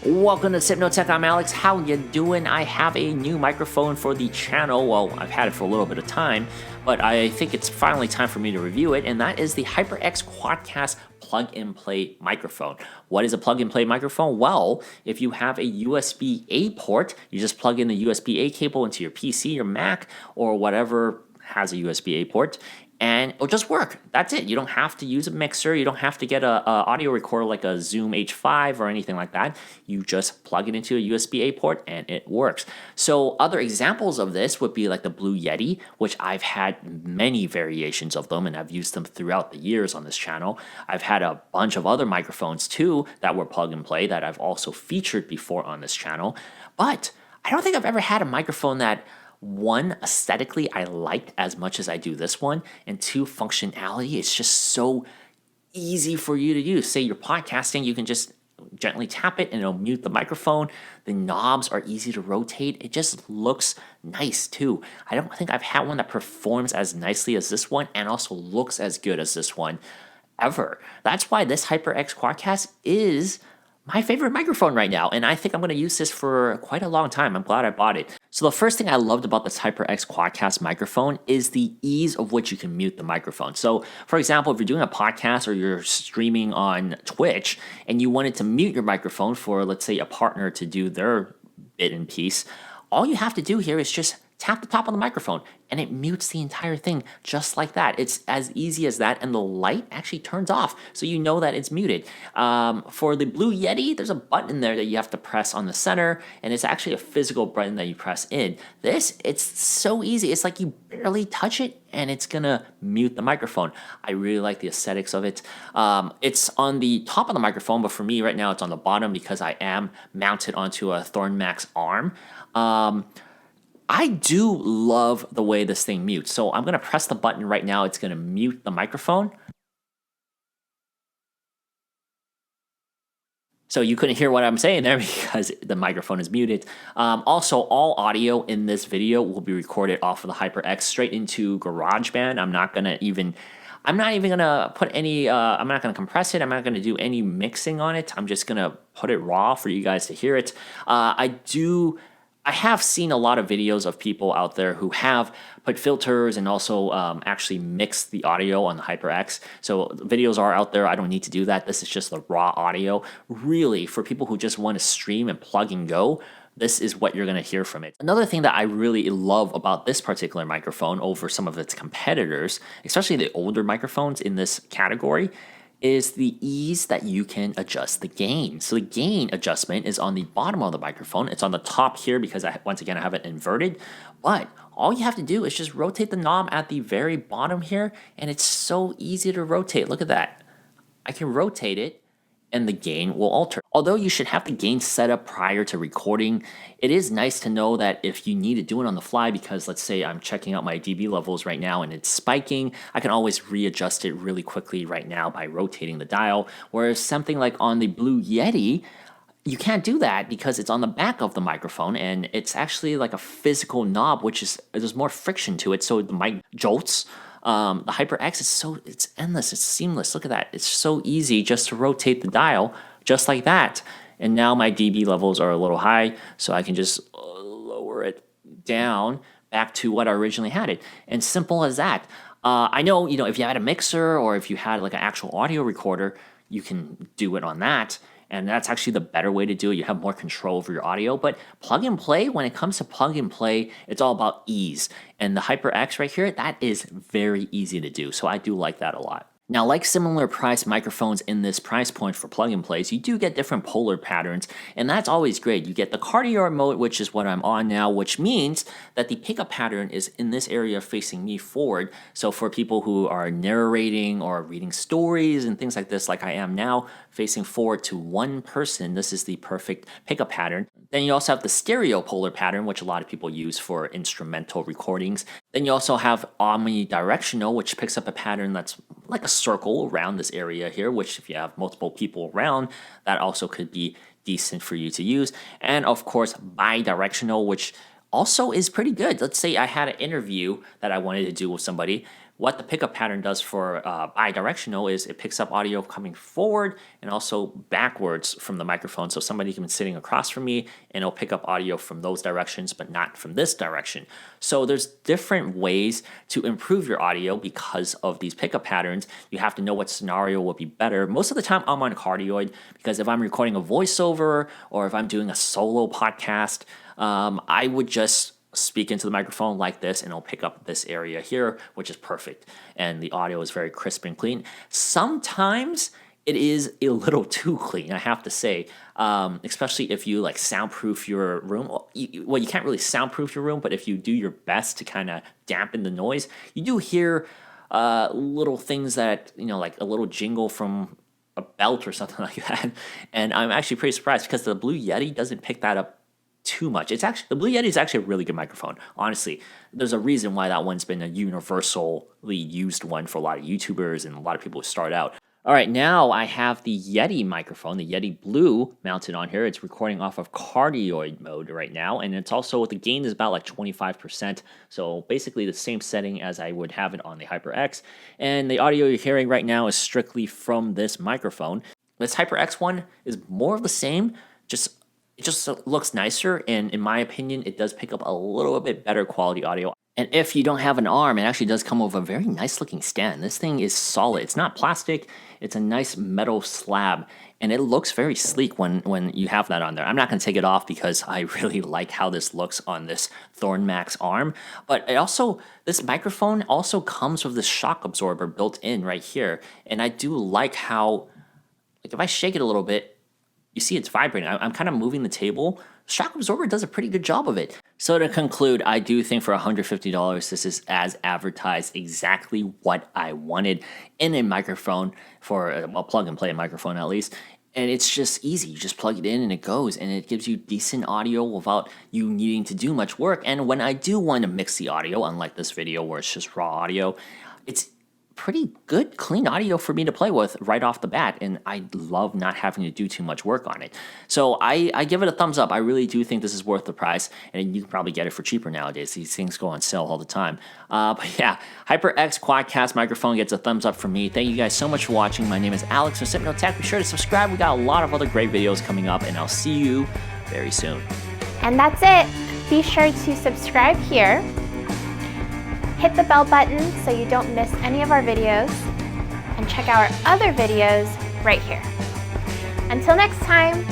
Welcome to Hypnotech. I'm Alex. How you doing? I have a new microphone for the channel. Well, I've had it for a little bit of time, but I think it's finally time for me to review it, and that is the HyperX Quadcast plug-and-play microphone. What is a plug-and-play microphone? Well, if you have a USB-A port, you just plug in the USB-A cable into your PC, your Mac, or whatever has a USB-A port, and it'll just work. That's it. You don't have to use a mixer. You don't have to get a audio recorder like a Zoom H5 or anything like that. You just plug it into a USB-A port and it works. So other examples of this would be like the Blue Yeti, which I've had many variations of them and I've used them throughout the years on this channel. I've had a bunch of other microphones too that were plug and play that I've also featured before on this channel. But I don't think I've ever had a microphone that, one, aesthetically I liked as much as I do this one, and two, functionality. It's just so easy for you to use. Say you're podcasting, you can just gently tap it and it'll mute the microphone. The knobs are easy to rotate. It just looks nice too. I don't think I've had one that performs as nicely as this one and also looks as good as this one ever. That's why this HyperX Quadcast is my favorite microphone right now, and I think I'm going to use this for quite a long time. I'm glad I bought it. So the first thing I loved about this HyperX Quadcast microphone is the ease of which you can mute the microphone. So for example, if you're doing a podcast or you're streaming on Twitch and you wanted to mute your microphone for, let's say, a partner to do their bit and piece, all you have to do here is just tap the top of the microphone and it mutes the entire thing just like that. It's as easy as that, and the light actually turns off so you know that it's muted. For the Blue Yeti, there's a button there that you have to press on the center, and it's actually a physical button that you press in. This, it's so easy. It's like you barely touch it and it's gonna mute the microphone. I really like the aesthetics of it. It's on the top of the microphone, but for me right now it's on the bottom because I am mounted onto a Thornmax arm. I do love the way this thing mutes. So I'm going to press the button right now. It's going to mute the microphone. So you couldn't hear what I'm saying there because the microphone is muted. Also, all audio in this video will be recorded off of the HyperX straight into GarageBand. I'm not even gonna put any, I'm not gonna compress it. I'm not gonna do any mixing on it. I'm just gonna put it raw for you guys to hear it. I have seen a lot of videos of people out there who have put filters and also actually mixed the audio on the HyperX. So videos are out there. I don't need to do that. This is just the raw audio. Really, for people who just want to stream and plug and go, this is what you're going to hear from it. Another thing that I really love about this particular microphone over some of its competitors, especially the older microphones in this category, is the ease that you can adjust the gain. So the gain adjustment is on the bottom of the microphone. It's on the top here because once again I have it inverted, but all you have to do is just rotate the knob at the very bottom here, and it's so easy to rotate. Look at that. I can rotate it and the gain will alter. Although you should have the gain set up prior to recording, it is nice to know that if you need to do it on the fly, because let's say I'm checking out my dB levels right now and it's spiking, I can always readjust it really quickly right now by rotating the dial. Whereas something like on the Blue Yeti, you can't do that because it's on the back of the microphone and it's actually like a physical knob, which is, there's more friction to it, so the mic jolts. The HyperX is it's endless, it's seamless. Look at that. It's so easy just to rotate the dial just like that. And now my dB levels are a little high, so I can just lower it down back to what I originally had it. And simple as that. I know, if you had a mixer or if you had like an actual audio recorder, you can do it on that. And that's actually the better way to do it. You have more control over your audio. But plug and play, when it comes to plug and play, it's all about ease. And the HyperX right here, that is very easy to do. So I do like that a lot. Now, like similar price microphones in this price point for plug and plays, you do get different polar patterns, and that's always great. You get the cardiac mode, which is what I'm on now, which means that the pickup pattern is in this area facing me forward. So for people who are narrating or reading stories and things like this, like I am now, facing forward to one person, this is the perfect pickup pattern. Then you also have the stereo polar pattern, which a lot of people use for instrumental recordings. Then you also have omnidirectional, which picks up a pattern that's like a circle around this area here, which if you have multiple people around, that also could be decent for you to use. And of course, bidirectional, which also is pretty good. Let's say I had an interview that I wanted to do with somebody. what the pickup pattern does for bidirectional is it picks up audio coming forward and also backwards from the microphone. So somebody can be sitting across from me and it'll pick up audio from those directions, but not from this direction. So there's different ways to improve your audio because of these pickup patterns. You have to know what scenario will be better. Most of the time I'm on cardioid because if I'm recording a voiceover or if I'm doing a solo podcast, I would just speak into the microphone like this and it'll pick up this area here, which is perfect. And the audio is very crisp and clean. Sometimes it is a little too clean, I have to say, especially if you like soundproof your room. Well, you can't really soundproof your room, but if you do your best to kind of dampen the noise, you do hear little things that, like a little jingle from a belt or something like that. And I'm actually pretty surprised because the Blue Yeti doesn't pick that up too much. It's actually, the Blue Yeti is actually a really good microphone. Honestly, there's a reason why that one's been a universally used one for a lot of YouTubers and a lot of people who start out. All right, now I have the Yeti microphone, the Yeti Blue, mounted on here. It's recording off of cardioid mode right now, and it's also, the gain is about like 25%, so basically the same setting as I would have it on the HyperX. And the audio you're hearing right now is strictly from this microphone. This HyperX one is more of the same, it just looks nicer, and in my opinion, it does pick up a little bit better quality audio. And if you don't have an arm, it actually does come with a very nice looking stand. This thing is solid. It's not plastic. It's a nice metal slab, and it looks very sleek when you have that on there. I'm not going to take it off because I really like how this looks on this Thornmax arm. But this microphone also comes with this shock absorber built in right here. And I do like how, like if I shake it a little bit, you see it's vibrating. I'm kind of moving the table. Shock absorber does a pretty good job of it. So to conclude, I do think for $150, this is as advertised exactly what I wanted in a microphone, for a plug and play microphone at least. And it's just easy. You just plug it in and it goes, and it gives you decent audio without you needing to do much work. And when I do want to mix the audio, unlike this video where it's just raw audio, it's pretty good, clean audio for me to play with right off the bat, and I love not having to do too much work on it. So I give it a thumbs up. I really do think this is worth the price, and you can probably get it for cheaper nowadays. These things go on sale all the time. But yeah, HyperX Quadcast microphone gets a thumbs up from me. Thank you guys so much for watching. My name is Alex from Hypno Tech. Be sure to subscribe. We got a lot of other great videos coming up, and I'll see you very soon. And that's it. Be sure to subscribe here. Hit the bell button so you don't miss any of our videos, and check out our other videos right here. Until next time,